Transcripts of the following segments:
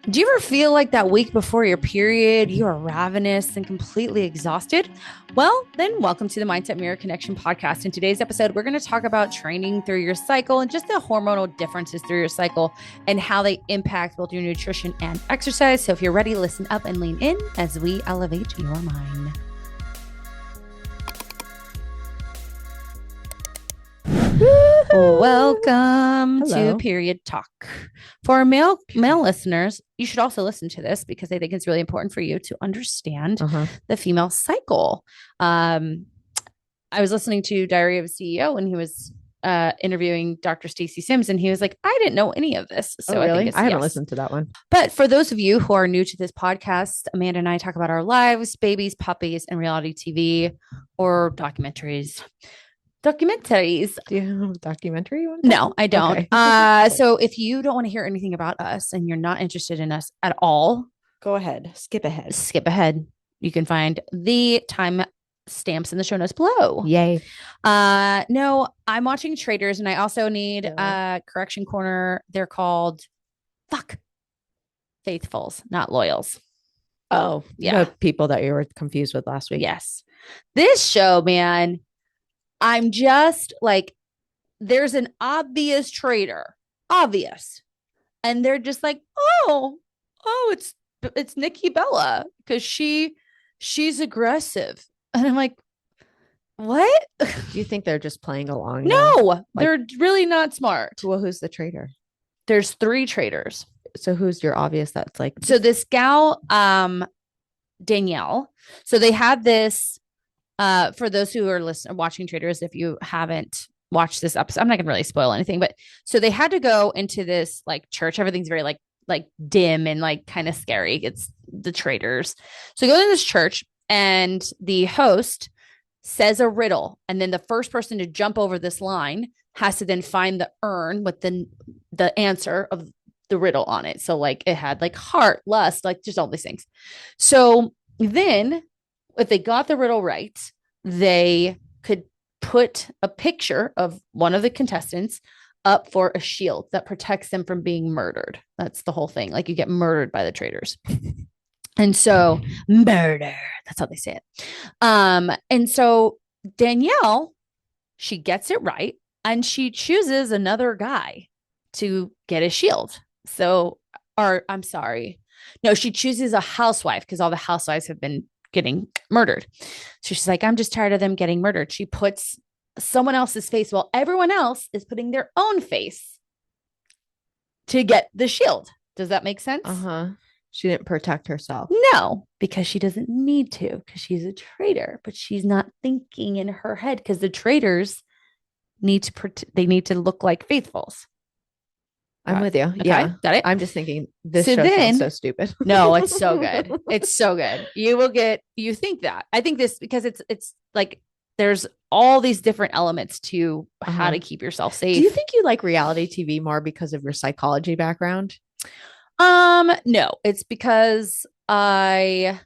Do you ever feel like that week before your period, you are ravenous and completely exhausted? Well, then welcome to the Mindset Mirror Connection podcast. In today's episode, we're going to talk about training through your cycle and just the hormonal differences through your cycle and how they impact both your nutrition and exercise. So if you're ready, listen up and lean in as we elevate your mind. Welcome to Period Talk. For our male listeners, you should also listen to this because I think it's really important for you to understand the female cycle. I was listening to Diary of a CEO and he was interviewing Dr. Stacey Sims, and he was like, I didn't know any of this. So really? I haven't listened to that one. But for those of you who are new to this podcast, Amanda and I talk about our lives, babies, puppies, and reality TV or documentaries. Do you have a documentary one? No, I don't. Okay. So if you don't want to hear anything about us and you're not interested in us at all, go ahead. Skip ahead. You can find the time stamps in the show notes below. Yay. No, I'm watching Traders, and I also need correction corner. They're called Faithfuls, not Loyals. Oh, yeah. The people that you were confused with last week. Yes. This show, man, I'm just like, there's an obvious traitor, and they're just like, oh, it's Nikki Bella because she's aggressive, and I'm like, what? Do you think they're just playing along? No, they're really not smart. Well, who's the traitor? There's 3 traitors. So who's your obvious? That's like so this gal, Danielle. So they had this. For those who are watching Traders, if you haven't watched this episode, I'm not gonna really spoil anything, but so they had to go into this like church. Everything's very like dim and like kind of scary. It's the Traders. So go to this church and the host says a riddle, and then the first person to jump over this line has to then find the urn with the answer of the riddle on it. So like it had like heart, lust, like just all these things. So then if they got the riddle right, they could put a picture of one of the contestants up for a shield that protects them from being murdered. That's the whole thing. Like you get murdered by the traitors. And so murder, that's how they say it. And so Danielle, she gets it right and she chooses another guy to get a shield. She chooses a housewife because all the housewives have been getting murdered. So she's like, I'm just tired of them getting murdered. She puts someone else's face while everyone else is putting their own face to get the shield. Does that make sense? She didn't protect herself. No, because she doesn't need to, because she's a traitor, but she's not thinking in her head because the traitors need to look like faithfuls. I'm with you. Okay, yeah. Got it? I'm just thinking this show sounds so stupid. No, it's so good. It's so good. You think that. I think this because it's like there's all these different elements to how to keep yourself safe. Do you think you like reality TV more because of your psychology background? No, it's because I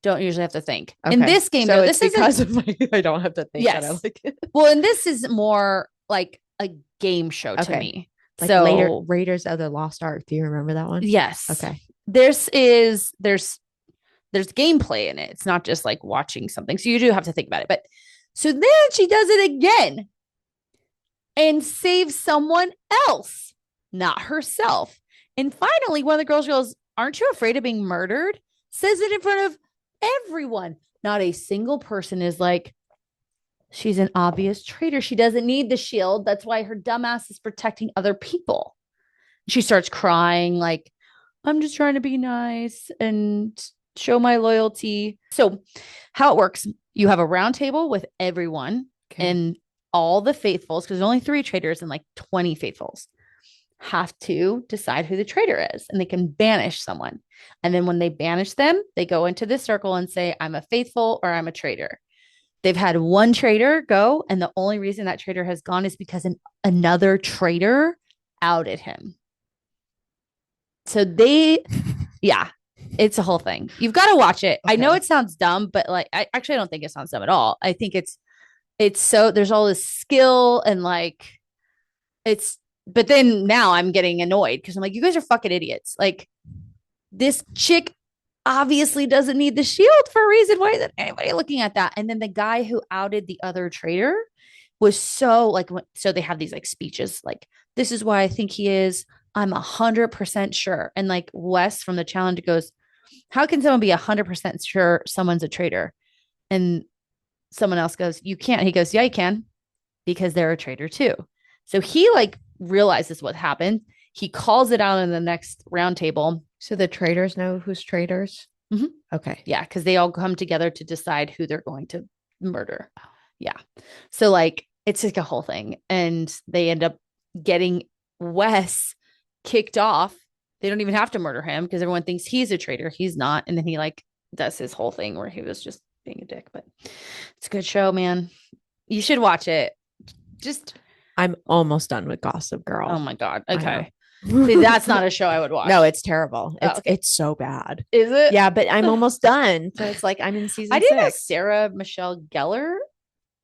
don't usually have to think. Okay. In this game, so this is because of I don't have to think. Yes. That I like it. Well, and this is more like a game show to me. Like later Raiders of the Lost Ark. Do you remember that one? Yes. Okay. There's gameplay in it. It's not just like watching something. So you do have to think about it. But so then she does it again and saves someone else, not herself. And finally, one of the girls goes, aren't you afraid of being murdered? Says it in front of everyone. Not a single person is like, she's an obvious traitor. She doesn't need the shield. That's why her dumbass is protecting other people. She starts crying like, I'm just trying to be nice and show my loyalty. So how it works, you have a round table with everyone and all the faithfuls, because there's only 3 traitors and like 20 faithfuls, have to decide who the traitor is, and they can banish someone. And then when they banish them, they go into this circle and say, I'm a faithful or I'm a traitor. They've had one traitor go, and the only reason that traitor has gone is because another traitor outed him. So it's a whole thing. You've got to watch it. Okay. I know it sounds dumb, but like, I don't think it sounds dumb at all. I think it's so, there's all this skill and like, but then now I'm getting annoyed because I'm like, you guys are fucking idiots. Like, This chick obviously doesn't need the shield for a reason. Why isn't anybody looking at that? And then the guy who outed the other traitor was so like, so they have these like speeches like, this is why I think he is. I'm 100% sure. And like Wes from the challenge goes, how can someone be 100% sure someone's a traitor? And someone else goes, you can't. He goes, yeah, you can, because they're a traitor too. So he like realizes what happened. He calls it out in the next round table. So the traitors know who's traitors? Mhm. Okay. Yeah, because they all come together to decide who they're going to murder. Yeah. So like it's like a whole thing. And they end up getting Wes kicked off. They don't even have to murder him because everyone thinks he's a traitor. He's not. And then he like does his whole thing where he was just being a dick. But it's a good show, man. You should watch it. Just I'm almost done with Gossip Girl. oh my God. Okay. See, that's not a show I would watch. No, it's terrible. Oh, It's okay. it's so bad. Is it? Yeah, but I'm almost done. So it's like I'm in season I didn't know 6. Sarah Michelle Gellar.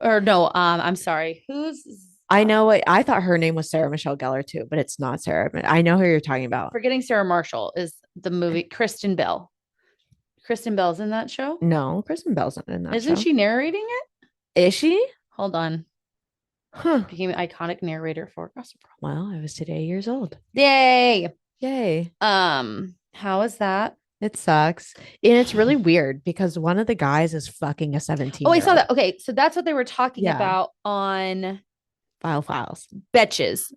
Or no, I'm sorry. Who's I know it. I thought her name was Sarah Michelle Gellar too, but it's not Sarah. But I know who you're talking about. forgetting Sarah Marshall is the movie Kristen Bell. Kristen Bell's in that show. No, Kristen Bell's not in that Isn't show. she narrating it? Is she? Hold on. Huh. Became an iconic narrator for Gossip Girl. Well, I was today years old. Yay. Yay. How is that? It sucks. And it's really weird because one of the guys is fucking a 17. Oh, I saw that. Okay, so that's what they were talking Yeah. about on Files. Betches.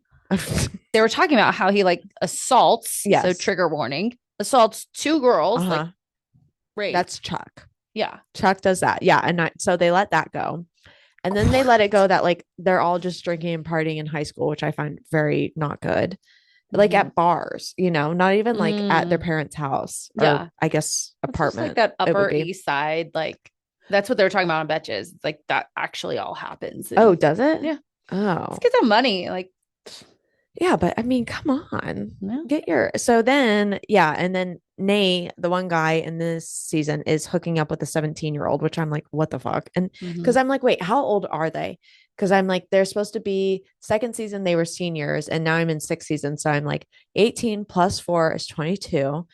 They were talking about how he like assaults. Yes. So trigger warning. Assaults 2 girls. Uh-huh. Like rape. That's Chuck. yeah. Chuck does that. Yeah. And so they let that go. And then they let it go that like they're all just drinking and partying in high school, which I find very not good. Like Mhm. at bars, not even like at their parents' house. Or, Yeah. I guess It's just apartment. like that it would Upper be. East Side, like that's what they were talking about on Betches. It's like that actually all happens. Oh, does it? Yeah. Oh. Let's get some money. Like, Yeah, but I mean, come on. no. Get your so then and then Nay, the one guy in this season, is hooking up with a 17-year-old, which I'm like, what the fuck? And because I'm like, wait, how old are they? Because I'm like, they're supposed to be second season, they were seniors, and now I'm in 6th season. So I'm like 18 plus 4 is 22.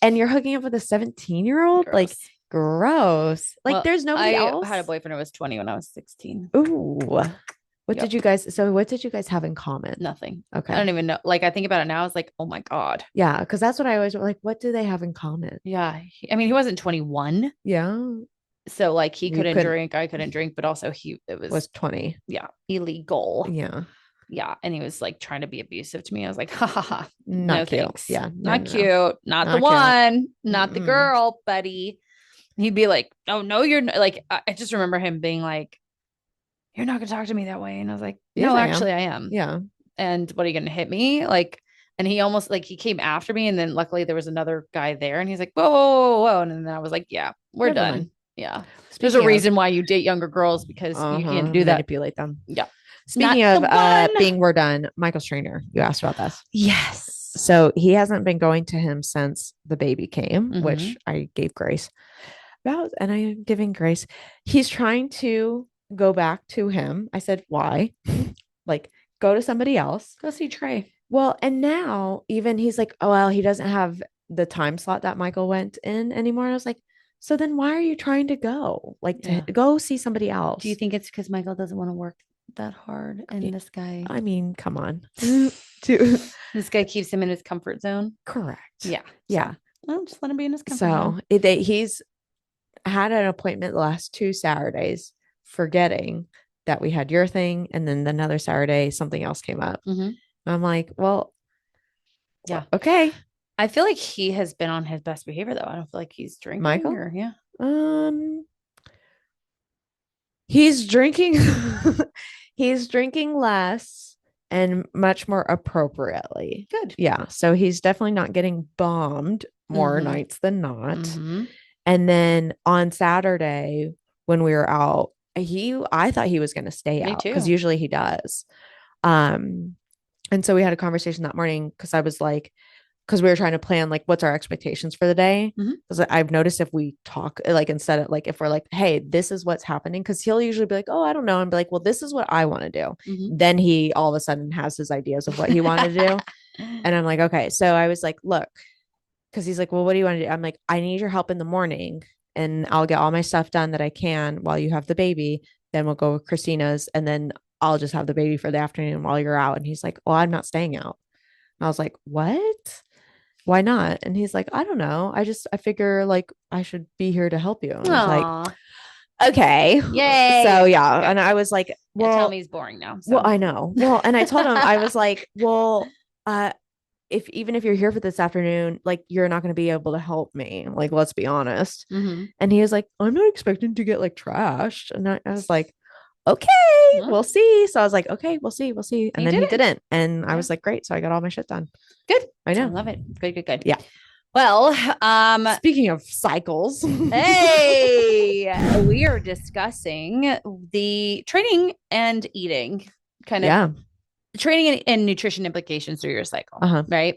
And you're hooking up with a 17-year-old? Gross. Like gross. Like Well, there's nobody else. I had a boyfriend who was 20 when I was 16. Ooh. What Yep. did you guys have in common? Nothing. Okay. I don't even know. Like, I think about it now. I was like, oh my God. Yeah, because that's what I always like. What do they have in common? Yeah. I mean, he wasn't 21. Yeah, So, like, he You couldn't couldn't- drink. I couldn't drink. But also, it was 20. yeah, illegal. Yeah, Yeah. And he was like trying to be abusive to me. I was like, ha ha ha. not No cute. thanks. Yeah, Not no. cute. Not the Not cute. one. Not the Mm-mm. girl, buddy. He'd be like, oh, no, you're like, I just remember him being like, you're not going to talk to me that way. And I was like, Yes, no, I am. actually, I am. Yeah, And what are you going to hit me? Like, and he almost like he came after me. And then luckily there was another guy there and he's like, whoa, whoa, whoa, whoa. And then I was like, yeah, we're Never done. mind. Yeah. There's Speaking a of- reason why you date younger girls because you can't do that. Manipulate them. Yeah. Speaking Not of the one. being we're done, Michael Strainer, you asked about this. Yes. So he hasn't been going to him since the baby came, Mhm. which I gave grace about, and I am giving grace. He's trying to go back to him. I said, why? Like, go to somebody else. Go see Trey. Well, and now even he's like, oh, well, he doesn't have the time slot that Michael went in anymore. And I was like, so then why are you trying to go? Like, Yeah. to go see somebody else? Do you think it's because Michael doesn't want to work that hard and Yeah. this guy I mean, come on. this guy keeps him in his comfort zone? Correct. Yeah. Yeah. Well, just let him be in his comfort zone. So he's had an appointment the last 2 Saturdays, forgetting that we had your thing. And then another Saturday, something else came up. Mhm. I'm like, well, Yeah. okay. I feel like he has been on his best behavior though. I don't feel like he's drinking. Michael? Or, yeah. He's drinking he's drinking less and much more appropriately. Good. Yeah. So he's definitely not getting bombed more Mhm. nights than not. Mhm. And then on Saturday when we were out, I thought he was going to stay Me out too. because usually he does. And so we had a conversation that morning because I was like, because we were trying to plan like what's our expectations for the day. Mhm. Because I've noticed if we talk like instead of like if we're like, hey, this is what's happening, because he'll usually be like, oh, I don't know, and be like, well, this is what I want to do. Mhm. Then he all of a sudden has his ideas of what he wanted to do. And I'm like, okay. So I was like, look, because he's like, well, what do you want to do? I'm like, I need your help in the morning and I'll get all my stuff done that I can while you have the baby. Then we'll go with Christina's and then I'll just have the baby for the afternoon while you're out. And he's like, well, I'm not staying out. And I was like, what? Why not? And he's like, I don't know. I figure like I should be here to help you. And I was like, Aw. okay. Yay. So yeah. Okay. And I was like, Yeah, tell well, me he's boring now. So. well, I know. Well, and I told him, I was like, well, if even if you're here for this afternoon, like you're not going to be able to help me. Like, let's be honest. And he was like, I'm not expecting to get like trashed. And I was like, okay, we'll see. So I was like, okay, we'll see. And then he didn't. And I was like, great. So I got all my shit done. Good. I know. I love it. Good. Yeah. Well, speaking of cycles, hey, we are discussing the training and eating kind of training and nutrition implications through your cycle, right?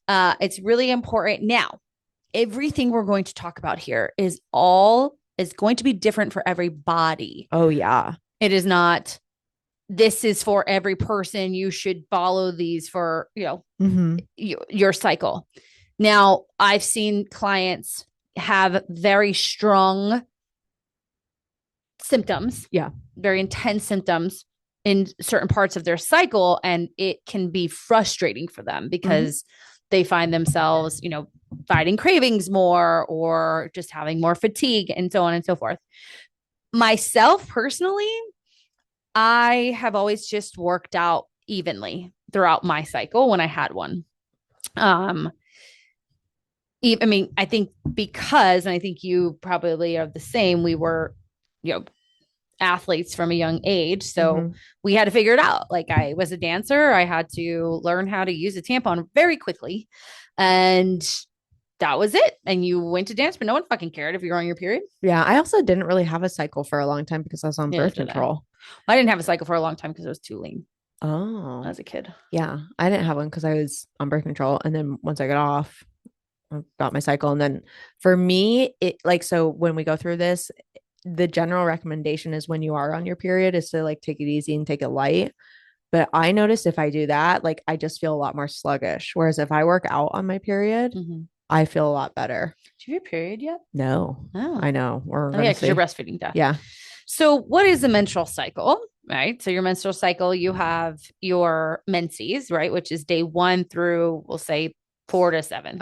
It's really important. Now, everything we're going to talk about here is going to be different for every body. Oh, yeah. It is not, this is for every person. You should follow these for, your cycle. Now, I've seen clients have very strong symptoms. Yeah. Very intense symptoms in certain parts of their cycle. And it can be frustrating for them because they find themselves, fighting cravings more or just having more fatigue and so on and so forth. Myself personally, I have always just worked out evenly throughout my cycle when I had one. I think because, and I think you probably are the same, we were, athletes from a young age. So we had to figure it out. Like I was a dancer. I had to learn how to use a tampon very quickly. And that was it. And you went to dance, but no one fucking cared if you were on your period. Yeah. I also didn't really have a cycle for a long time because I was on birth control. I didn't have a cycle for a long time because I was too lean. Oh. As a kid. Yeah. I didn't have one because I was on birth control. And then once I got off, I got my cycle. And then for me, so when we go through this, the general recommendation is when you are on your period is to like take it easy and take it light. But I notice if I do that, like I just feel a lot more sluggish. Whereas if I work out on my period, I feel a lot better. Do you have your period yet? No. Oh. I know. Because you're breastfeeding, Dad. Yeah. So what is the menstrual cycle? Right. So your menstrual cycle, you have your menses, right? Which is day 1 through, we'll say 4 to 7,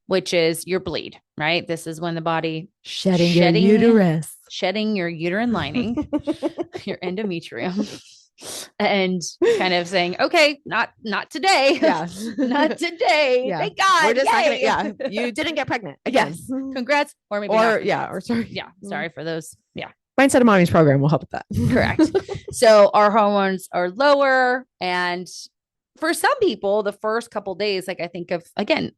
which is your bleed, right? This is when the body shedding your uterus, shedding your uterine lining, your endometrium, and kind of saying, okay, not today. Yeah. Not today. Yeah. Thank God. We're just not gonna, you didn't get pregnant again. Yes. Congrats. Or maybe sorry. Yeah. Sorry for those. Yeah. Mindset of Mommy's program will help with that. Correct. So our hormones are lower. And for some people, the first couple of days, like I think of, again,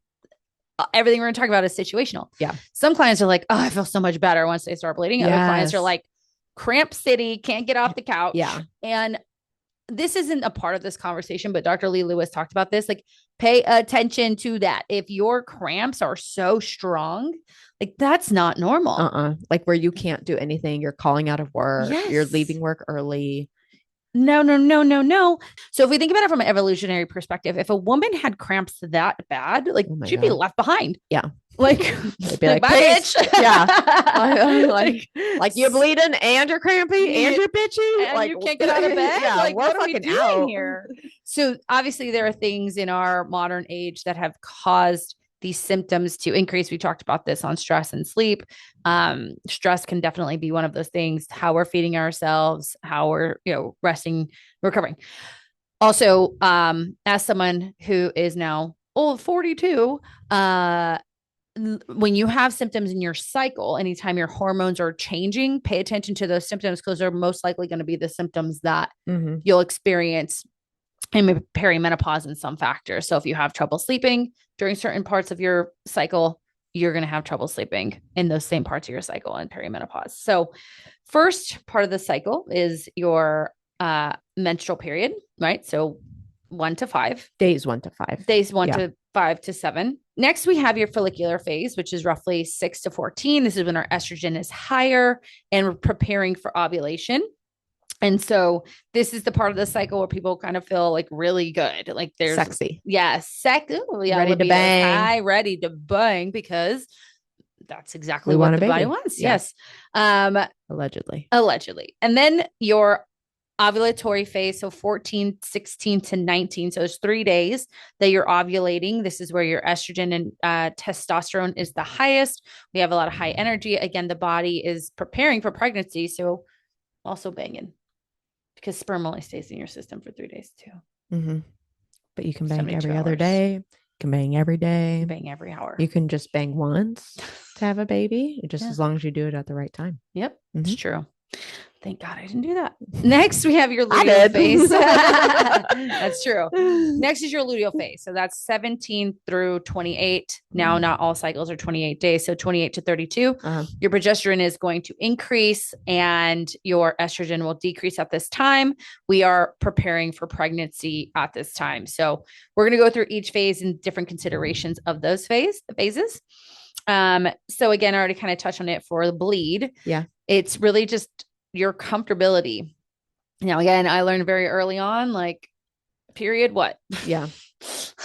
everything we're going to talk about is situational. Yeah. Some clients are like, oh, I feel so much better once they start bleeding. Other clients are like, cramp city, can't get off the couch. Yeah. And this isn't a part of this conversation, but Dr. Lee Lewis talked about this. Like, pay attention to that. If your cramps are so strong, like that's not normal. Like where you can't do anything. You're calling out of work. Yes. You're leaving work early. No. So if we think about it from an evolutionary perspective, if a woman had cramps that bad, like she'd be left behind. Yeah. Like, they'd be like, bitch. Yeah. like you're bleeding and you're crampy and you're bitchy. And like you can't get out of bed. Yeah, like, what are we doing out here? So obviously there are things in our modern age that have caused these symptoms to increase. We talked about this on stress and sleep. Stress can definitely be one of those things, how we're feeding ourselves, how we're, resting, recovering. Also, as someone who is now 42, when you have symptoms in your cycle, anytime your hormones are changing, pay attention to those symptoms because they're most likely going to be the symptoms that you'll experience in perimenopause in some factors. So if you have trouble sleeping during certain parts of your cycle, you're going to have trouble sleeping in those same parts of your cycle in perimenopause. So first part of the cycle is your menstrual period, right? So 1 to 5. Days 1 to 5. Days 1 to 5 to 7. Next, we have your follicular phase, which is roughly 6 to 14. This is when our estrogen is higher and we're preparing for ovulation. And so this is the part of the cycle where people kind of feel like really good. Like there's Sexy. yeah, Ready to libido is bang. high, ready to bang because that's exactly We what want a the body baby. wants. Yeah. Yes. Allegedly. Allegedly. And then your ovulatory phase, so 14, 16 to 19. So there's 3 days that you're ovulating. This is where your estrogen and testosterone is the highest. We have a lot of high energy. Again, the body is preparing for pregnancy. So also banging because sperm only stays in your system for 3 days too. Mm-hmm. But you can bang 72 every other hours. day. You can bang every day. Bang every hour. You can just bang once to have a baby, just Yeah. as long as you do it at the right time. Yep, it's true. Thank God I didn't do that. Next, we have your I luteal did. phase. That's true. Next is your luteal phase. So that's 17 through 28. Now, not all cycles are 28 days. So 28 to 32. Your progesterone is going to increase and your estrogen will decrease at this time. We are preparing for pregnancy at this time. So we're going to go through each phase and different considerations of those phases. So again, I already kind of touched on it for the bleed. Yeah. It's really just your comfortability. Now, again, I learned very early on, like, period, what? Yeah.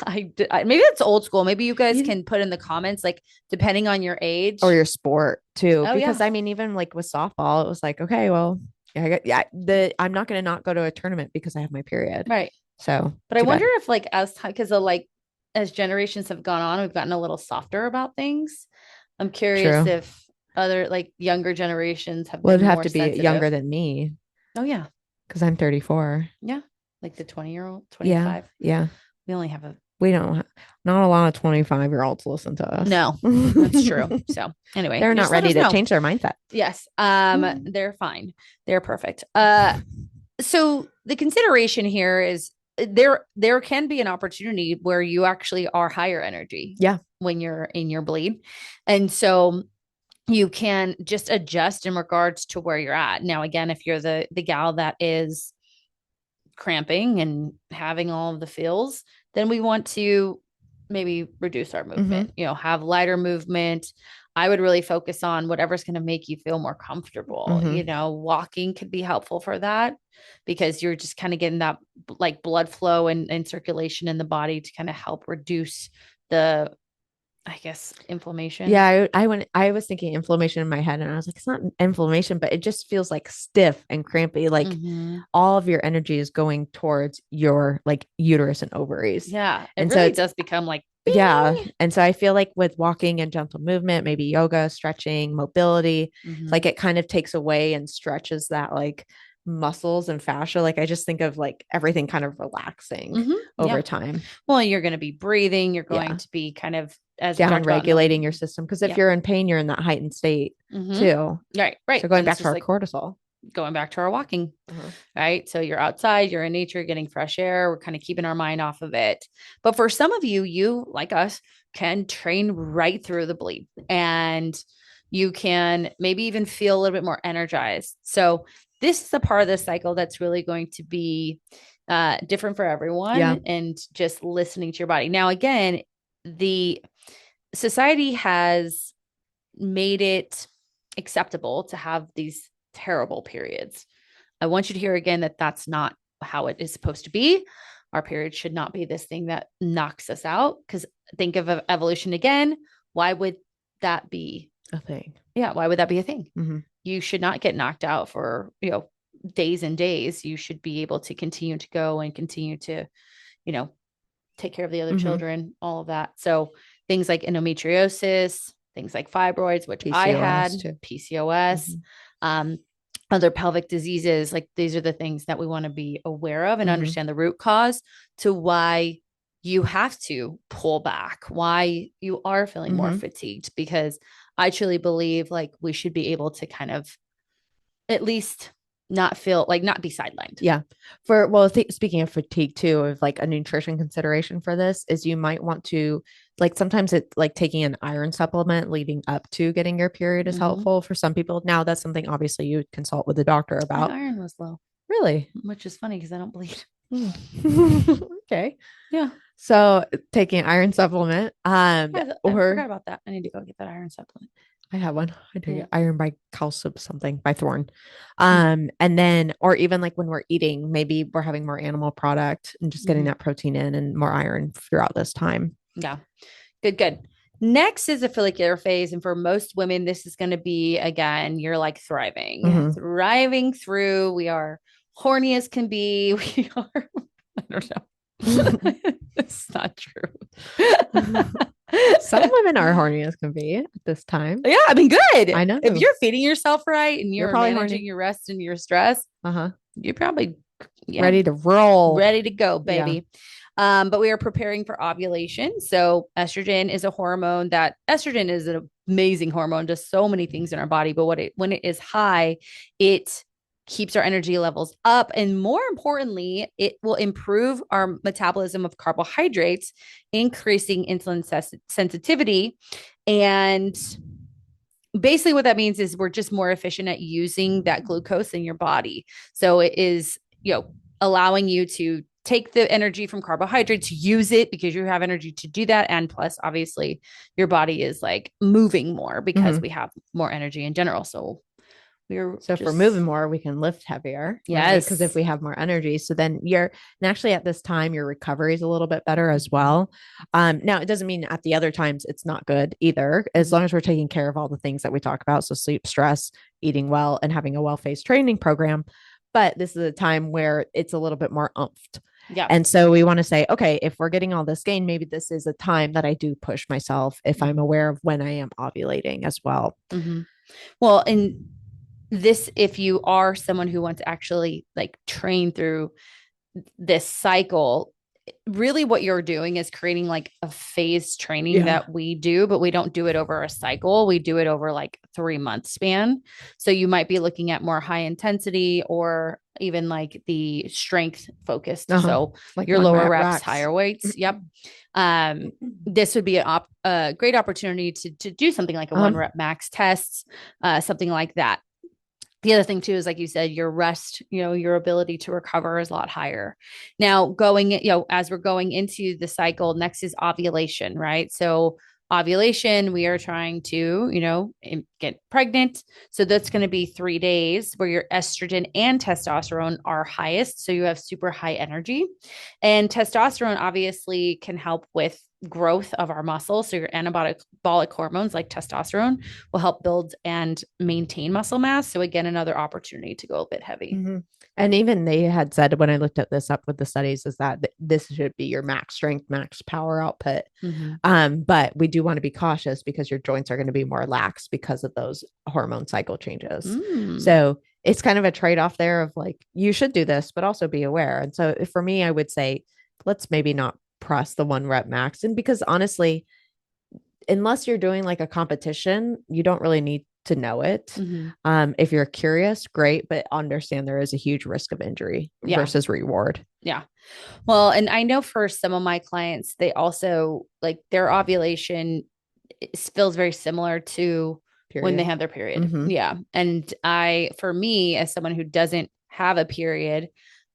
Maybe it's old school. Maybe you guys can put in the comments, like, depending on your age or your sport too. Oh, because yeah. I mean, even like with softball, it was like, okay, well, I'm not going to not go to a tournament because I have my period. Right. So, but I wonder if like as generations have gone on, we've gotten a little softer about things. I'm curious if other like younger generations have been have more to be sensitive. younger than me. Oh yeah. Because I'm 34. Yeah. Like the 20-year-old, 25. Yeah. We only have not a lot of 25-year-olds listen to us. No, that's true. So anyway, they're not ready to change their mindset. Yes. They're fine. They're perfect. So the consideration here is there can be an opportunity where you actually are higher energy. Yeah. When you're in your bleed. And so you can just adjust in regards to where you're at. Now, again, if you're the gal that is cramping and having all of the feels, then we want to maybe reduce our movement, have lighter movement. I would really focus on whatever's going to make you feel more comfortable. Walking could be helpful for that because you're just kind of getting that like blood flow and circulation in the body to kind of help reduce the, I guess, inflammation. Yeah, I was thinking inflammation in my head and I was like, it's not inflammation, but it just feels like stiff and crampy. Like all of your energy is going towards your like uterus and ovaries. Yeah. And really so it does become like, bing! Yeah. And so I feel like with walking and gentle movement, maybe yoga, stretching, mobility, like it kind of takes away and stretches that like muscles and fascia. Like I just think of like everything kind of relaxing over time. Well, you're going to be breathing. You're going to be kind of down regulating your system. Because if you're in pain, you're in that heightened state too. Right. So going back to our cortisol. Going back to our walking, right? So you're outside, you're in nature, getting fresh air. We're kind of keeping our mind off of it. But for some of you, like us, can train right through the bleed and you can maybe even feel a little bit more energized. So this is a part of the cycle that's really going to be different for everyone and just listening to your body. Now, again, the society has made it acceptable to have these terrible periods. I want you to hear again that that's not how it is supposed to be. Our period should not be this thing that knocks us out. Because think of evolution again. Why would that be a thing? Yeah. Why would that be a thing? You should not get knocked out for, days and days. You should be able to continue to go and continue to, take care of the other children, all of that. So things like endometriosis, things like fibroids, which PCOS I had, PCOS, other pelvic diseases, like these are the things that we want to be aware of and understand the root cause to why you have to pull back, why you are feeling more fatigued, because I truly believe like we should be able to kind of at least not be sidelined. Yeah. Speaking of fatigue too, of like a nutrition consideration for this is you might want to like, sometimes it's like taking an iron supplement leading up to getting your period is helpful for some people. Now that's something obviously you would consult with the doctor about. My iron was low. Really? Which is funny because I don't bleed. Okay. Yeah. So taking an iron supplement, I forgot about that. I need to go get that iron supplement. I have one. I do Yeah. get iron by calcium something by thorn. Mm. And then, or even like when we're eating, maybe we're having more animal product and just getting Mhm. that protein in and more iron throughout this time. Yeah. Good, good. Next is the follicular phase. And for most women, this is going to be, again, you're like thriving, Mhm. thriving through. We are horny as can be. We are, I don't know. It's not true. Some women are horny as can be at this time. Yeah, I mean, good. I know. If you're feeding yourself right and You're you're probably managing horny. your rest and your stress, Uh-huh. you're probably, yeah, Ready to roll. ready to go, Yeah. baby. But we are preparing for ovulation. So estrogen is a hormone that estrogen is an amazing hormone, does so many things in our body. But when it is high, it keeps our energy levels up. And more importantly, it will improve our metabolism of carbohydrates, increasing insulin sensitivity. And basically what that means is we're just more efficient at using that glucose in your body. So it is, allowing you to take the energy from carbohydrates, use it because you have energy to do that. And plus, obviously, your body is like moving more because we have more energy in general. So we're So if we're just, moving more, we can lift heavier. yes. Because if we have more energy, so then and actually at this time, your recovery is a little bit better as well. Now it doesn't mean at the other times it's not good either, as long as we're taking care of all the things that we talk about. So sleep, stress, eating well, and having a well-phased training program. But this is a time where it's a little bit more oomphed. Yeah. And so we want to say, okay, if we're getting all this gain, maybe this is a time that I do push myself if I'm aware of when I am ovulating as well. Mm-hmm. Well, and this, if you are someone who wants to actually like train through this cycle, really what you're doing is creating like a phase training that we do, but we don't do it over a cycle. We do it over like 3 month span. So you might be looking at more high intensity or even like the strength focused. So like your lower reps, racks. higher weights. Yep. This would be a great opportunity to do something like a 1 rep max tests, something like that. The other thing too is, like you said, your rest, your ability to recover is a lot higher. Now as we're going into the cycle, next is ovulation, right? So ovulation, we are trying to, get pregnant. So that's going to be 3 days where your estrogen and testosterone are highest. So you have super high energy. And testosterone obviously can help with growth of our muscles. So your anabolic hormones like testosterone will help build and maintain muscle mass. So again, another opportunity to go a bit heavy. Mm-hmm. And even they had said when I looked at this up with the studies is that this should be your max strength, max power output. Mm-hmm. But we do want to be cautious because your joints are going to be more lax because of those hormone cycle changes. So it's kind of a trade-off there of like, you should do this, but also be aware. And so for me, I would say, let's maybe not press the 1 rep max. And because honestly, unless you're doing like a competition, you don't really need to know it. Mm-hmm. If you're curious, great, but understand there is a huge risk of injury versus reward. Yeah. Well, and I know for some of my clients, they also like their ovulation feels very similar to when they have their period. Mm-hmm. Yeah. And for me, as someone who doesn't have a period,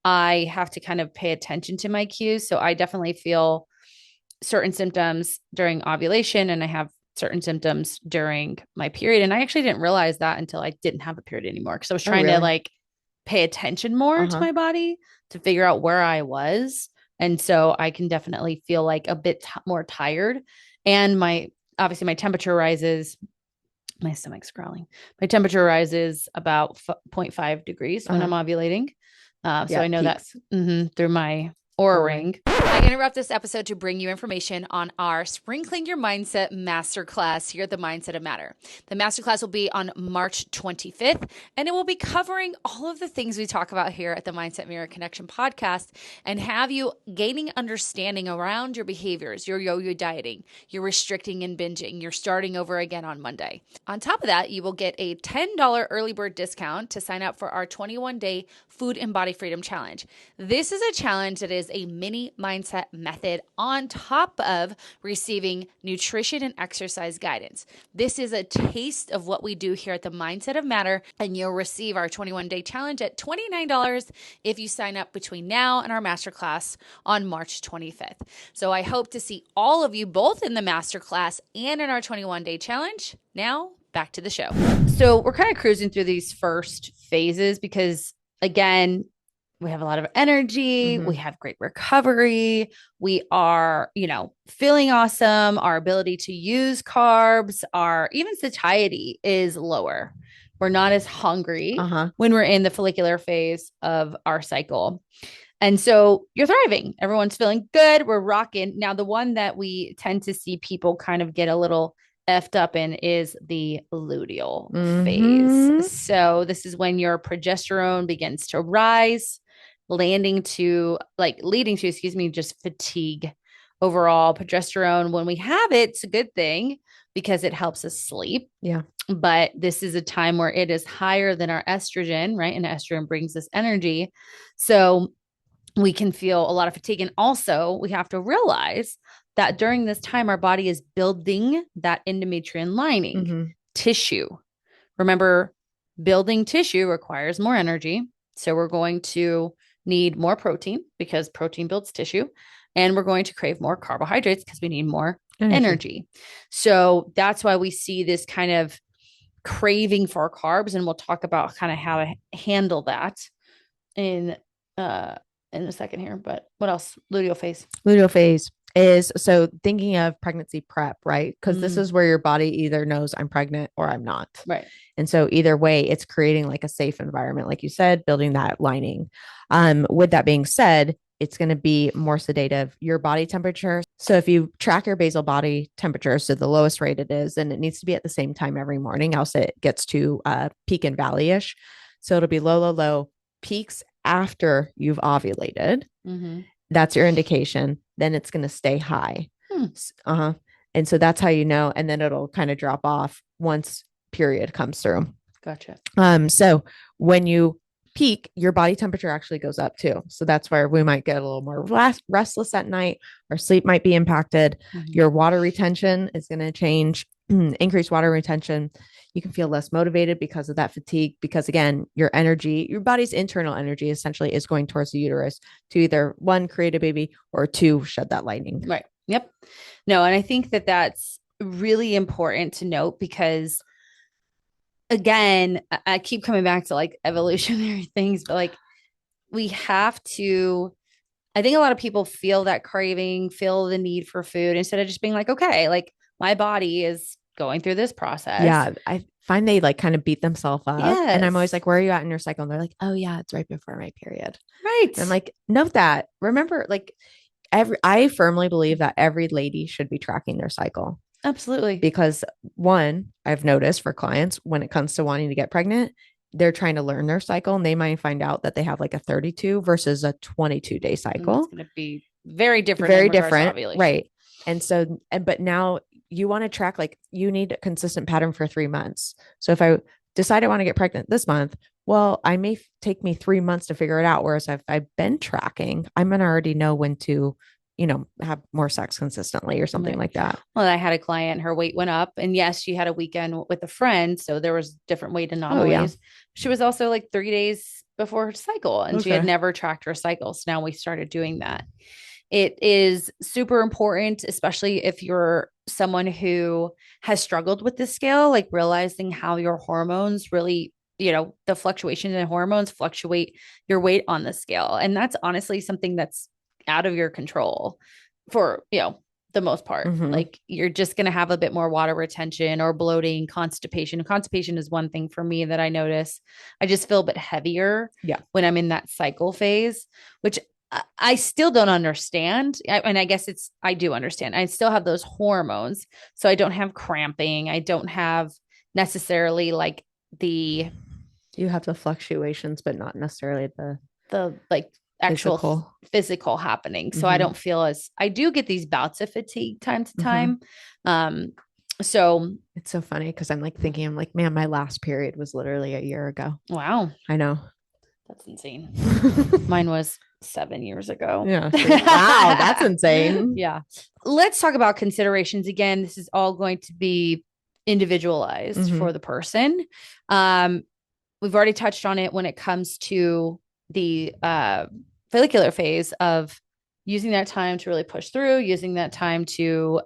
I have to kind of pay attention to my cues. So I definitely feel certain symptoms during ovulation and I have certain symptoms during my period. And I actually didn't realize that until I didn't have a period anymore. Cause I was trying to like pay attention more to my body to figure out where I was. And so I can definitely feel like a bit more tired. And obviously my temperature rises. My stomach's growling. My temperature rises about 0.5 degrees when I'm ovulating. So I know that through my Oura ring. I interrupt this episode to bring you information on our Sprinkling Your Mindset Masterclass here at the Mindset of Matter. The masterclass will be on March 25th, and it will be covering all of the things we talk about here at the Mindset Mirror Connection podcast and have you gaining understanding around your behaviors, your yo-yo dieting, your restricting and binging, you're starting over again on Monday. On top of that, you will get a $10 early bird discount to sign up for our 21-day Food and Body Freedom Challenge. This is a challenge that is a mini mindset method on top of receiving nutrition and exercise guidance. This is a taste of what we do here at the Mindset of Matter, and you'll receive our 21-day challenge at $29 if you sign up between now and our masterclass on March 25th. So I hope to see all of you both in the masterclass and in our 21-day challenge. Now, back to the show. So we're kind of cruising through these first phases because, again, we have a lot of energy. We have great recovery. We are, feeling awesome. Our ability to use carbs, our even satiety is lower. We're not as hungry when we're in the follicular phase of our cycle. And so you're thriving. Everyone's feeling good. We're rocking. Now, the one that we tend to see people kind of get a little effed up in is the luteal phase. So this is when your progesterone begins to rise, leading to, just fatigue. Overall, progesterone, when we have it, it's a good thing because it helps us sleep. Yeah. But this is a time where it is higher than our estrogen, right? And estrogen brings us energy. So we can feel a lot of fatigue. And also, we have to realize that during this time, our body is building that endometrial lining tissue. Remember, building tissue requires more energy. So we're going to need more protein because protein builds tissue. And we're going to crave more carbohydrates because we need more energy. So that's why we see this kind of craving for carbs. And we'll talk about kind of how to handle that in a second here. But what else? Luteal phase. Luteal phase is so thinking of pregnancy prep, right? Because this is where your body either knows I'm pregnant or I'm not. Right. And so either way, it's creating like a safe environment, like you said, building that lining. With that being said, it's going to be more sedative. Your body temperature. So if you track your basal body temperature, so the lowest rate it is, then it needs to be at the same time every morning, else it gets to peak and valley-ish. So it'll be low, low, low, peaks after you've ovulated. That's your indication. Then it's going to stay high. And so that's how you know. And then it'll kind of drop off once period comes through. Gotcha. So when you peak, your body temperature actually goes up too. So that's where we might get a little more restless at night. Our sleep might be impacted. Your water retention is going to change, increase water retention. You can feel less motivated because of that fatigue, because again, your energy, your body's internal energy essentially is going towards the uterus to either one, create a baby, or two, shed that lining. Right. Yep. No. And I think that that's really important to note because, again, I keep coming back to like evolutionary things, but like we have to, I think a lot of people feel that craving, feel the need for food instead of just being like, okay, like my body is going through this process. Yeah. I find they like kind of beat themselves up. And I'm always like, where are you at in your cycle? And they're like, oh yeah, it's right before my period. Right. And I'm like, note that. Remember, like I firmly believe that every lady should be tracking their cycle. Absolutely. Because one, I've noticed for clients when it comes to wanting to get pregnant, they're trying to learn their cycle and they might find out that they have like a 32 versus a 22-day cycle. It's going to be very different. Very different. Right. And so, but now you want to track, like you need a consistent pattern for 3 months. So if I decide I want to get pregnant this month, well, I may take me 3 months to figure it out. Whereas if I've been tracking, I'm going to already know when to, have more sex consistently or something like that. Well, I had a client, her weight went up, and yes, she had a weekend with a friend. So there was different weight anomalies. Oh, yeah. She was also like 3 days before her cycle and she had never tracked her cycle. So now we started doing that. It is super important, especially if you're someone who has struggled with this scale, like realizing how your hormones really, the fluctuations in hormones fluctuate your weight on the scale. And that's honestly something that's out of your control for, the most part. Like you're just going to have a bit more water retention or bloating, constipation. Constipation is one thing for me that I notice. I just feel a bit heavier when I'm in that cycle phase, which I still don't understand. And I guess I do understand. I still have those hormones. So I don't have cramping. I don't have necessarily like you have the fluctuations, but not necessarily the like actual physical happening. So I don't feel I do get these bouts of fatigue time to time. So it's so funny because I'm like, man, my last period was literally a year ago. Wow. I know. That's insane. Mine was 7 years ago. Yeah. Wow. That's insane. Yeah. Let's talk about considerations. Again, this is all going to be individualized for the person. We've already touched on it when it comes to the follicular phase of using that time to really push through, using that time to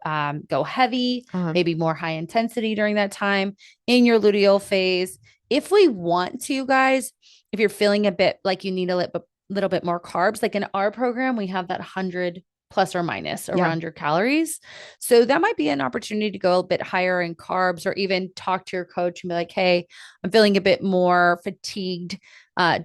go heavy, maybe more high intensity during that time in your luteal phase. If we want to, guys, if you're feeling a bit like you need a little bit more carbs, like in our program, we have that 100 plus or minus around your calories. So that might be an opportunity to go a bit higher in carbs, or even talk to your coach and be like, hey, I'm feeling a bit more fatigued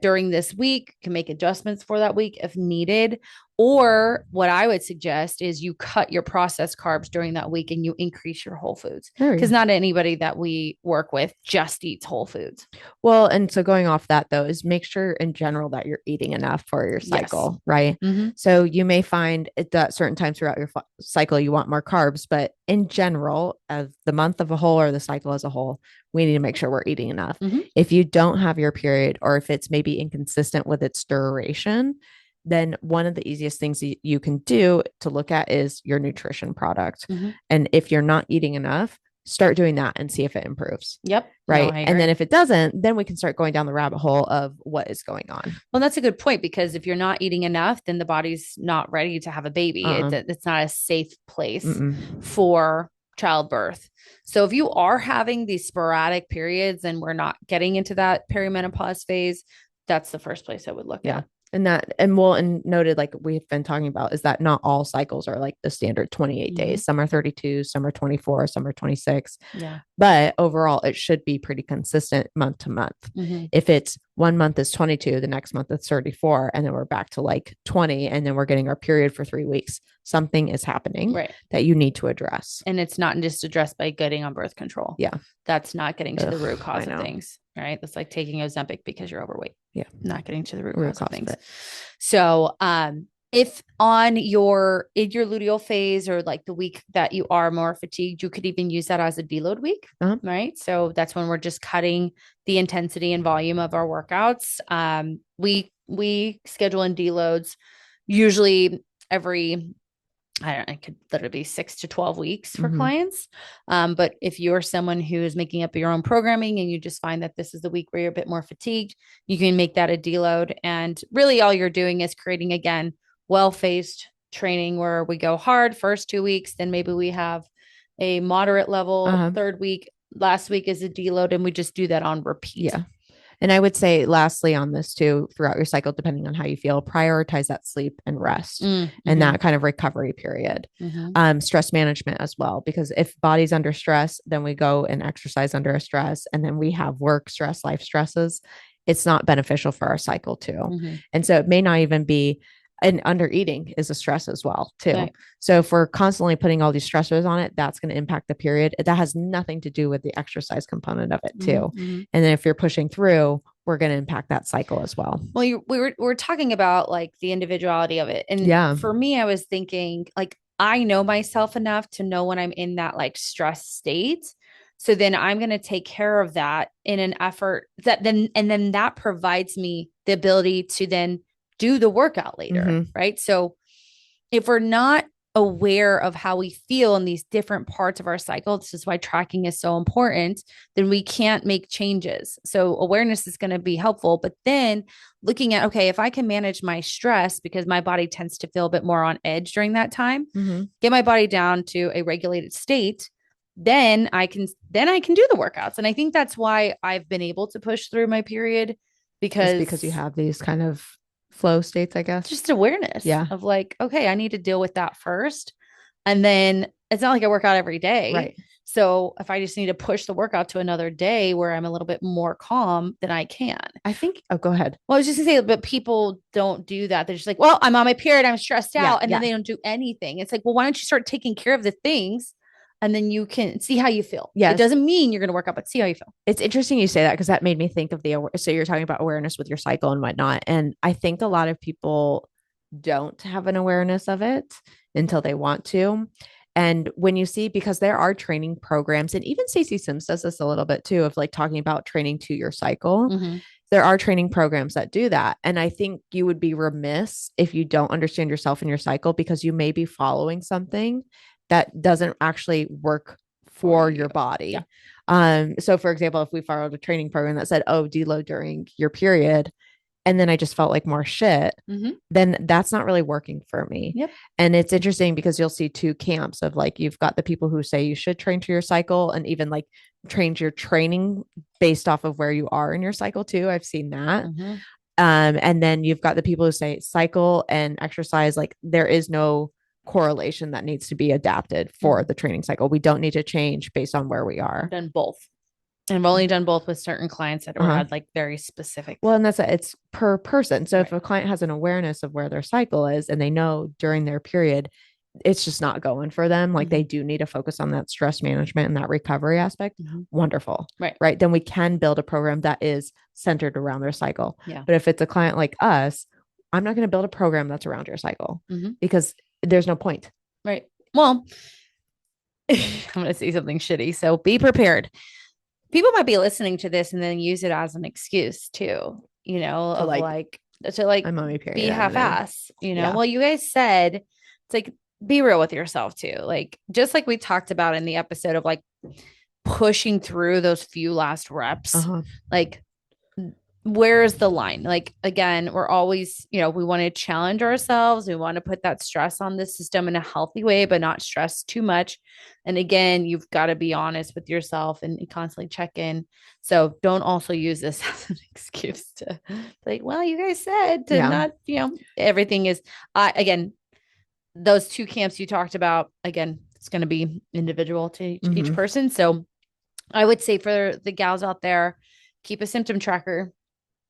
during this week. Can make adjustments for that week if needed. Or what I would suggest is you cut your processed carbs during that week and you increase your whole foods, because not anybody that we work with just eats whole foods. Well, and so going off that though, is make sure in general that you're eating enough for your cycle, right? So you may find at certain times throughout your cycle, you want more carbs, but in general, as the month of a whole or the cycle as a whole, we need to make sure we're eating enough. If you don't have your period, or if it's maybe inconsistent with its duration, then one of the easiest things you can do to look at is your nutrition product. And if you're not eating enough, start doing that and see if it improves. Yep. Right. No, and then if it doesn't, then we can start going down the rabbit hole of what is going on. Well, that's a good point, because if you're not eating enough, then the body's not ready to have a baby. It's not a safe place for childbirth. So if you are having these sporadic periods and we're not getting into that perimenopause phase, that's the first place I would look at. And noted, like we've been talking about, is that not all cycles are like the standard 28 days. Some are 32, some are 24, some are 26. But overall, it should be pretty consistent month to month. If it's 1 month is 22, the next month it's 34, and then we're back to like 20, and then we're getting our period for 3 weeks, something is happening that you need to address. And it's not just addressed by getting on birth control. That's not getting to the root cause of things, right? That's like taking Ozempic because you're overweight. Not getting to the root cause of things. So, if in your luteal phase, or like the week that you are more fatigued, you could even use that as a deload week, right? So that's when we're just cutting the intensity and volume of our workouts. We schedule in deloads usually every, it could literally be 6 to 12 weeks for clients. But if you're someone who is making up your own programming and you just find that this is the week where you're a bit more fatigued, you can make that a deload. And really all you're doing is creating, again, well-phased training where we go hard first 2 weeks, then maybe we have a moderate level third week, last week is a deload, and we just do that on repeat. And I would say lastly on this too, throughout your cycle, depending on how you feel, prioritize that sleep and rest and that kind of recovery period. Stress management as well, because if body's under stress, then we go and exercise under a stress, and then we have work stress, life stresses. It's not beneficial for our cycle too. And so it may not even be, and under eating is a stress as well too. So if we're constantly putting all these stressors on it, that's going to impact the period. That has nothing to do with the exercise component of it too. And then if you're pushing through, we're going to impact that cycle as well. Well, we're talking about like the individuality of it. And for me, I was thinking like, I know myself enough to know when I'm in that like stress state. So then I'm going to take care of that in an effort that then that provides me the ability to then do the workout later. Right. So if we're not aware of how we feel in these different parts of our cycle, this is why tracking is so important, then we can't make changes. So awareness is going to be helpful, but then looking at, okay, if I can manage my stress because my body tends to feel a bit more on edge during that time, get my body down to a regulated state, then I can do the workouts. And I think that's why I've been able to push through my period, because you have these kind of flow states, I guess. Just awareness of like, okay, I need to deal with that first. And then it's not like I work out every day. Right. So if I just need to push the workout to another day where I'm a little bit more calm, then I can. I think, go ahead. Well, I was just gonna say, but people don't do that. They're just like, well, I'm on my period, I'm stressed out. And then they don't do anything. It's like, well, why don't you start taking care of the things? And then you can see how you feel. It doesn't mean you're going to work out, but see how you feel. It's interesting you say that, because that made me think of so you're talking about awareness with your cycle and whatnot. And I think a lot of people don't have an awareness of it until they want to. And when you see, because there are training programs, and even Stacey Sims does this a little bit too, of like talking about training to your cycle. There are training programs that do that. And I think you would be remiss if you don't understand yourself and your cycle, because you may be following something that doesn't actually work for your body. So for example, if we followed a training program that said, oh, deload during your period, and then I just felt like more shit, Mm-hmm. then that's not really working for me. Yep. And it's interesting because you'll see two camps of like, you've got the people who say you should train to your cycle and even like change your training based off of where you are in your cycle too. I've seen that. Mm-hmm. And then you've got the people who say cycle and exercise, like there is no correlation that needs to be adapted for the training cycle. We don't need to change based on where we are. I've done both. And I've only done both with certain clients that had like very specific. Well, and it's per person. So if a client has an awareness of where their cycle is and they know during their period, it's just not going for them, like they do need to focus on that stress management and that recovery aspect. Wonderful. Right. Then we can build a program that is centered around their cycle. Yeah. But if it's a client like us, I'm not going to build a program that's around your cycle because there's no point. Right. Well, I'm going to say something shitty. So be prepared. People might be listening to this and then use it as an excuse too, you know, to I'm on my period, be half-ass, you know. Well, you guys said it's like, be real with yourself too. Like, just like we talked about in the episode of like pushing through those few last reps, like where's the line? Like, again, we're always, you know, we want to challenge ourselves. We want to put that stress on the system in a healthy way, but not stress too much. And again, you've got to be honest with yourself and constantly check in. So don't also use this as an excuse to like, well, you guys said to not, you know, everything is, again, those two camps you talked about, again, it's going to be individual to each person. So I would say for the gals out there, keep a symptom tracker.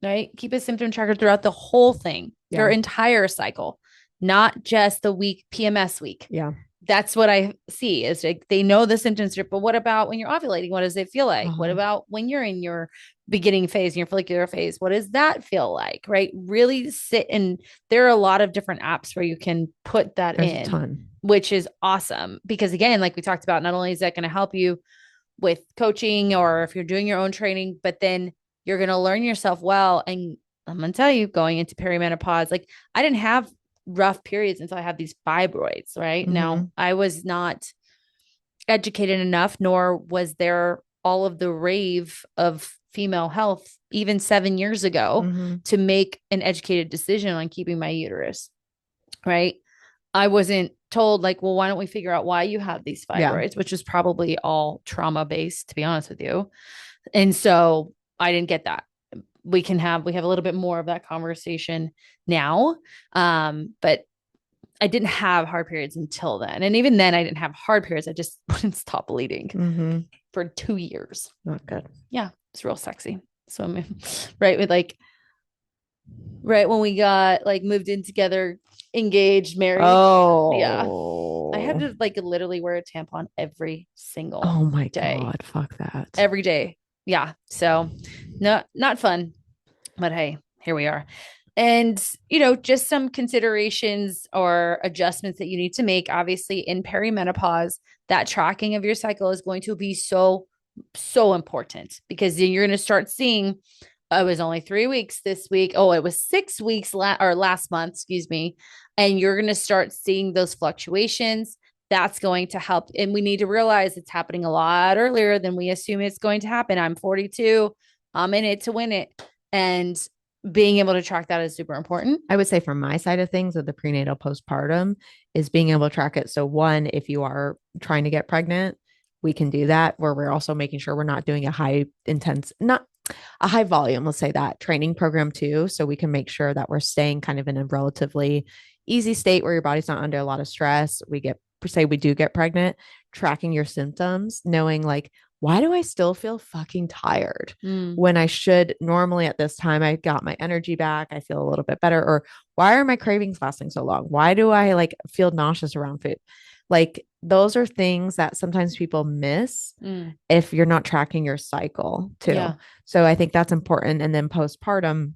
Right? Keep a symptom tracker throughout the whole thing, your entire cycle, not just the week, PMS week. Yeah. That's what I see is like, they know the symptoms, but what about when you're ovulating? What does it feel like? What about when you're in your beginning phase, your follicular phase? What does that feel like? Right? Really sit and there are a lot of different apps where you can put that in, a ton. Which is awesome. Because again, like we talked about, not only is that going to help you with coaching or if you're doing your own training, but then you're going to learn yourself well. And I'm going to tell you, going into perimenopause, like I didn't have rough periods until I had these fibroids, right? Now, I was not educated enough, nor was there all of the rave of female health, even 7 years ago, to make an educated decision on keeping my uterus, right? I wasn't told like, well, why don't we figure out why you have these fibroids, which is probably all trauma based, to be honest with you. And so I didn't get that. We have a little bit more of that conversation now. But I didn't have hard periods until then. And even then I didn't have hard periods. I just wouldn't stop bleeding for 2 years. Not good. Yeah. It's real sexy. So right with like, right when we got like moved in together, engaged, married. Oh yeah. I had to like literally wear a tampon every single day. God, fuck that. Every day. Yeah. So not fun, but hey, here we are. And, you know, just some considerations or adjustments that you need to make. Obviously in perimenopause, that tracking of your cycle is going to be so important because then you're going to start seeing, it was only 3 weeks this week. Oh, it was 6 weeks last month, excuse me. And you're going to start seeing those fluctuations. That's going to help. And we need to realize it's happening a lot earlier than we assume it's going to happen. I'm 42. I'm in it to win it. And being able to track that is super important. I would say from my side of things with the prenatal postpartum is being able to track it. So one, if you are trying to get pregnant, we can do that where we're also making sure we're not doing a high volume, let's say that training program too. So we can make sure that we're staying kind of in a relatively easy state where your body's not under a lot of stress. We do get pregnant, tracking your symptoms, knowing like, why do I still feel fucking tired when I should normally at this time, I got my energy back. I feel a little bit better. Or why are my cravings lasting so long? Why do I like feel nauseous around food? Like those are things that sometimes people miss if you're not tracking your cycle too. Yeah. So I think that's important. And then postpartum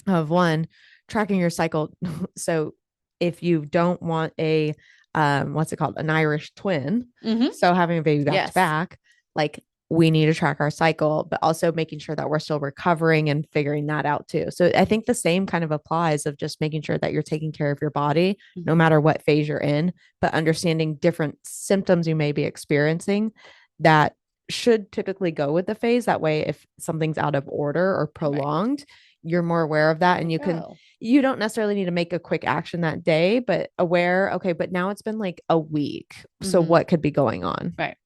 of one, tracking your cycle. So if you don't want a, what's it called? An Irish twin. So having a baby back to back, like we need to track our cycle, but also making sure that we're still recovering and figuring that out too. So I think the same kind of applies of just making sure that you're taking care of your body, no matter what phase you're in, but understanding different symptoms you may be experiencing that should typically go with the phase. That way, if something's out of order or prolonged, you're more aware of that, and you don't necessarily need to make a quick action that day, but aware, okay, but now it's been like a week. So what could be going on? Right.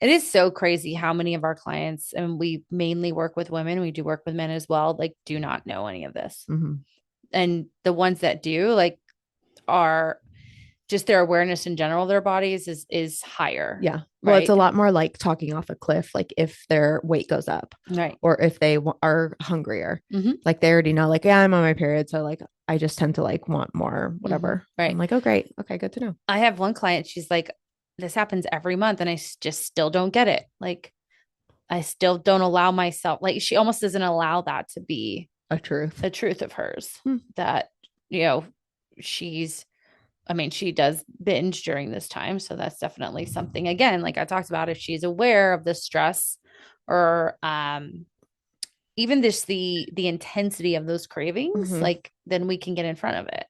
It is so crazy how many of our clients, and we mainly work with women, we do work with men as well, like do not know any of this. And the ones that do, like, are just their awareness in general of their bodies is higher. Yeah. Well, it's a lot more like talking off a cliff, like if their weight goes up, right, or if they are hungrier, like they already know, like, yeah, I'm on my period, so like I just tend to like want more, whatever. Right. I'm like, oh, great. Okay, good to know. I have one client, she's like, this happens every month and I just still don't get it. Like, I still don't allow myself, like, she almost doesn't allow that to be a truth of hers, that, you know, she does binge during this time. So that's definitely something, again, like I talked about, if she's aware of the stress or even just the intensity of those cravings, like, then we can get in front of it.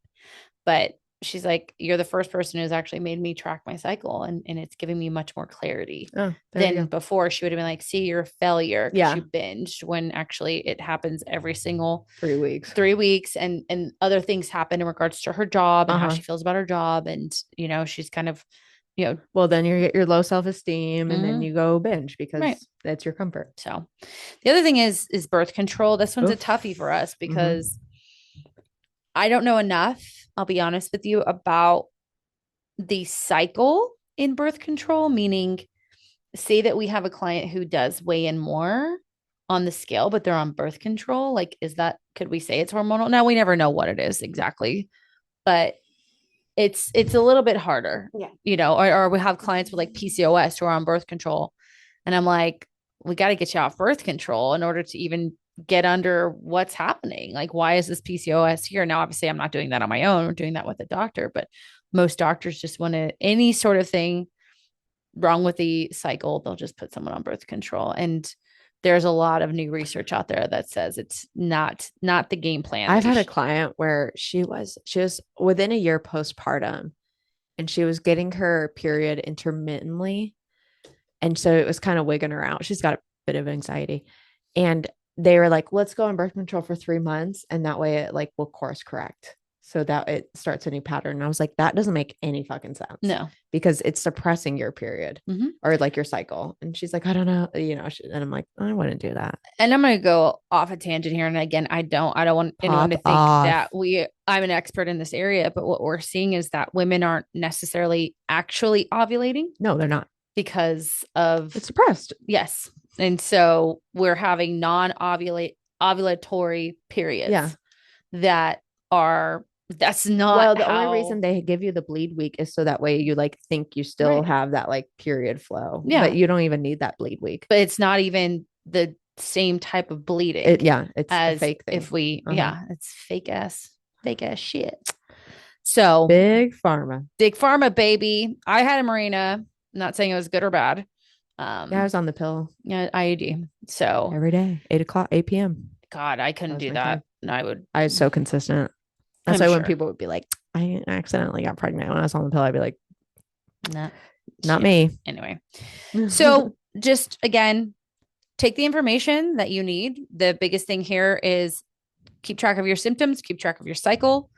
But she's like, you're the first person who's actually made me track my cycle, and it's giving me much more clarity than before. She would have been like, see, you're a failure because you binged, when actually it happens every single 3 weeks. 3 weeks, and other things happen in regards to her job and how she feels about her job. And, you know, she's kind of, you know, well, then you get your low self-esteem and then you go binge because that's your comfort. So the other thing is birth control. This one's a toughie for us because I don't know enough, I'll be honest with you, about the cycle in birth control, meaning, say that we have a client who does weigh in more on the scale, but they're on birth control. Like, could we say it's hormonal? Now, we never know what it is exactly, but it's a little bit harder, you know, or we have clients with like PCOS who are on birth control. And I'm like, we got to get you off birth control in order to even get under what's happening. Like, why is this PCOS here? Now, obviously I'm not doing that on my own. We're doing that with a doctor, but most doctors just want to, any sort of thing wrong with the cycle, they'll just put someone on birth control. And there's a lot of new research out there that says it's not the game plan. I've had a client where she was within a year postpartum, and she was getting her period intermittently. And so it was kind of wigging her out. She's got a bit of anxiety. And they were like, let's go on birth control for 3 months. And that way it like will course correct so that it starts a new pattern. And I was like, that doesn't make any fucking sense. No, because it's suppressing your period or like your cycle. And she's like, I don't know, you know, and I'm like, I wouldn't do that. And I'm going to go off a tangent here. And again, I don't want anyone to think that I'm an expert in this area, but what we're seeing is that women aren't necessarily actually ovulating. No, they're not. Because of it's suppressed. Yes. And so we're having ovulatory periods that's not, well, the only reason they give you the bleed week is so that way you like think you still have that like period flow. But you don't even need that bleed week. But it's not even the same type of bleeding. It's a fake thing. If we it's fake ass shit. So big pharma, baby. I had a Marina. I'm not saying it was good or bad. I was on the pill. Yeah, IUD. So every day, 8 p.m. God, I couldn't do that. And I was so consistent. That's why when people would be like, I accidentally got pregnant when I was on the pill, I'd be like, not me. Anyway. So just again, take the information that you need. The biggest thing here is keep track of your symptoms, keep track of your cycle.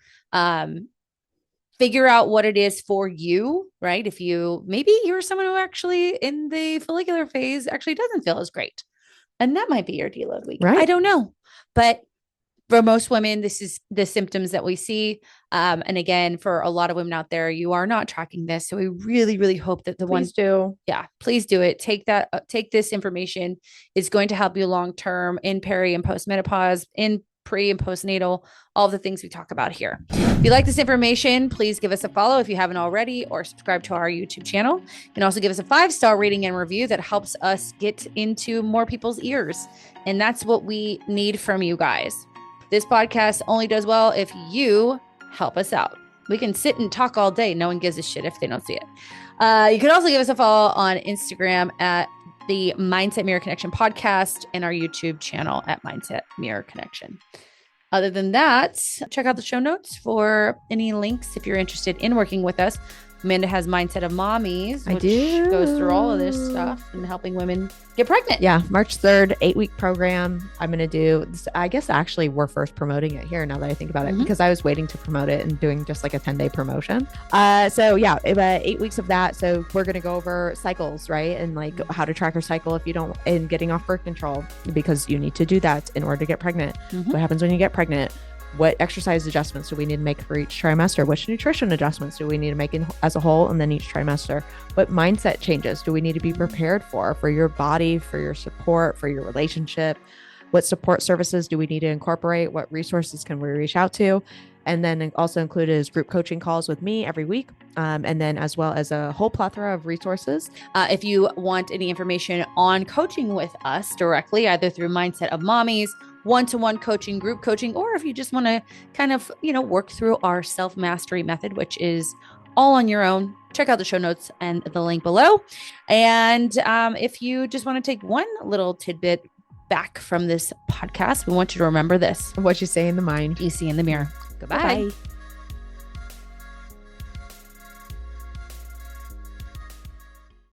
Figure out what it is for you, right? If maybe you're someone who actually in the follicular phase actually doesn't feel as great. And that might be your deload week. Right. I don't know. But for most women, this is the symptoms that we see. And again, for a lot of women out there, you are not tracking this. So we really, really hope that please do. Yeah, please do it. Take this information. It's going to help you long-term in peri and postmenopause, in pre and postnatal, all the things we talk about here. If you like this information, please give us a follow if you haven't already, or subscribe to our YouTube channel. And also give us a 5-star rating and review that helps us get into more people's ears. And that's what we need from you guys. This podcast only does well if you help us out. We can sit and talk all day. No one gives a shit if they don't see it. You can also give us a follow on Instagram at the Mindset Mirror Connection podcast and our YouTube channel at Mindset Mirror Connection. Other than that, check out the show notes for any links if you're interested in working with us. Amanda has Mindset of Mommies, I which do. goes through all of this stuff and helping women get pregnant. Yeah, March 3rd, 8-week program. I'm going to do this. I guess actually we're first promoting it here now that I think about it, because I was waiting to promote it and doing just like a 10-day promotion. So yeah, 8 weeks of that. So we're going to go over cycles, right? And like how to track your cycle if you don't, and getting off birth control, because you need to do that in order to get pregnant. What happens when you get pregnant? What exercise adjustments do we need to make for each trimester? Which nutrition adjustments do we need to make as a whole and then each trimester? What mindset changes do we need to be prepared for your body, for your support, for your relationship? What support services do we need to incorporate? What resources can we reach out to? And then also included is group coaching calls with me every week. And then as well as a whole plethora of resources. If you want any information on coaching with us directly, either through Mindset of Mommies, one-to-one coaching, group coaching, or if you just want to kind of, work through our self-mastery method, which is all on your own, check out the show notes and the link below. And if you just want to take one little tidbit back from this podcast, we want you to remember this. What you say in the mind, you see in the mirror. Goodbye. Bye-bye.